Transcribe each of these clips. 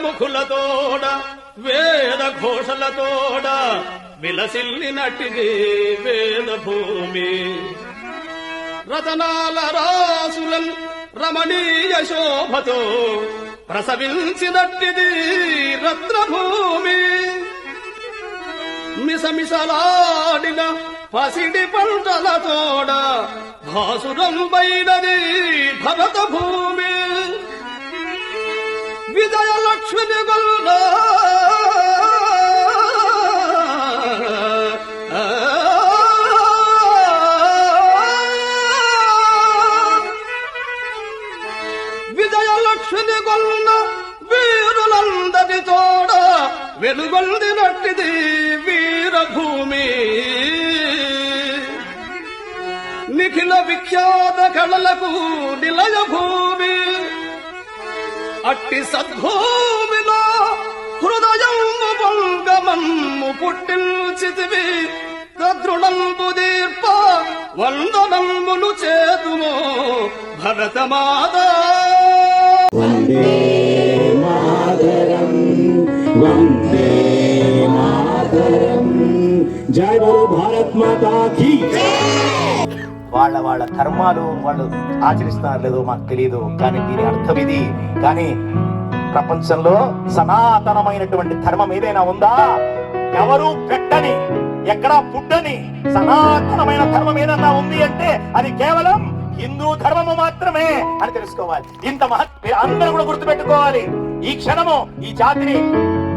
ముఖులతోడ వేద ఘోషలతోడ విలసిల్లినట్టిది వేద భూమి. రతనాల రాసులన్ రమణీయ శోభతో ప్రసవించినట్టిది రత్నభూమి. మిసమిసలాడిన పసిడి పంటలతోడ భాసురం పైనది భరత భూమి. విజయలక్ష్మిని గొల్ల విజయలక్ష్మిని గొల్ల వీరులందరి తోడ వెలుగొందినట్టిది వీరభూమి. నిఖిల విఖ్యాత కళలకు నిలయ భూమి. అట్టి సద్భూమిలో హృదయము భంగమమ్ము పుట్టించితివి. తదృఢంబు దీర్ప వందనములు చేతుమో భరతమాత. వందే మాతరం వందే మాతరం. జై బోలో భారత్ మాతా కీ. వాళ్ళ కర్మాలు వాళ్ళు ఆచరిస్తున్నారు లేదో మాకు తెలియదు, కానీ దీని అర్థం ఇది. కానీ ప్రపంచంలో సనాతనమైనటువంటి ధర్మం ఏదైనా ఉందా? ఎవరు పెట్టని, ఎక్కడా పుట్టని సనాతనమైన ధర్మం ఏదన్నా ఉంది అంటే అది కేవలం హిందూ ధర్మము మాత్రమే అని తెలుసుకోవాలి. ఇంత అందరూ కూడా గుర్తుపెట్టుకోవాలి. ఈ క్షణము ఈ జాతిని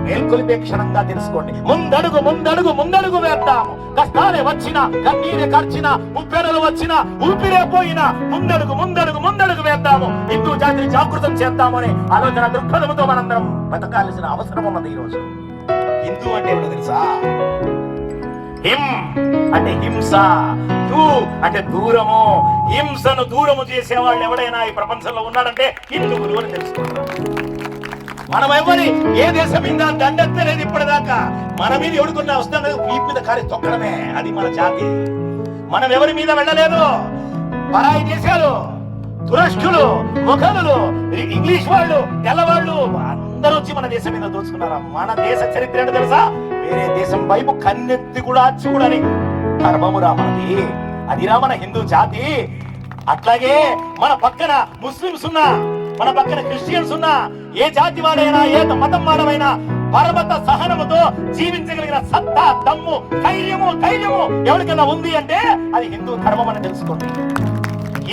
మేల్కొలిపే క్షణంగా తెలుసుకోండి. ముందడుగు ముందడుగు ముందడుగు వేద్దాము. కష్టాలే వచ్చినా, కన్నీరే కార్చినా, ఉప్పెనలు వచ్చినా, ఊపిరే పోయినా ముందడుగు ముందడుగు ముందడుగు వేద్దాము. హిందూ జాతిని జాగృతం చేద్దాము అనే ఆలోచన దృక్పథంతో మనందరం బతకాల్సిన అవసరం ఉన్నది ఈ రోజు. హిందూ అంటే ఏమిటో తెలుసా? హిమ్ అంటే హింస, దూ అంటే దూరము. హింసను దూరము చేసేవాళ్ళు ఎవడైనా ఈ ప్రపంచంలో ఉన్నాడంటే హిందువులు అని తెలుసుకుంటారు. మనం ఎవరి ఏ దేశం మీద దండెత్తలేదు ఇప్పటిదాకా. మన మీద ఎవడుకున్నా వస్తాను వీపు మీద కాలి తొక్కడమే, అది మన జాతి. మనం ఎవరి మీద వెళ్ళలేదు. పరాయి దేశాలు, తురష్కులు, మొఘలులు, ఇంగ్లీష్ వాళ్ళు, తెల్లవాళ్ళు అందరూ వచ్చి మన దేశం మీద దోచుకున్నారు. మన దేశ చరిత్ర ఏంటో తెలుసా? వేరే దేశం వైపు కన్నెత్తి కూడా చూడని ధర్మమురా మనది. అదిరా మన హిందూ జాతి. అట్లాగే మన పక్కన ముస్లింస్ ఉన్నా, మన పక్కన క్రిస్టియన్స్ ఉన్నా, ఏ జాతి వాడైనా, ఏ మతం వాడమైనా పరమత సహనముతో జీవించగలిగిన సత్తా, దమ్ము, ధైర్యము ఎవరికైనా ఉంది అంటే అది హిందూ ధర్మం అని తెలుసుకోండి.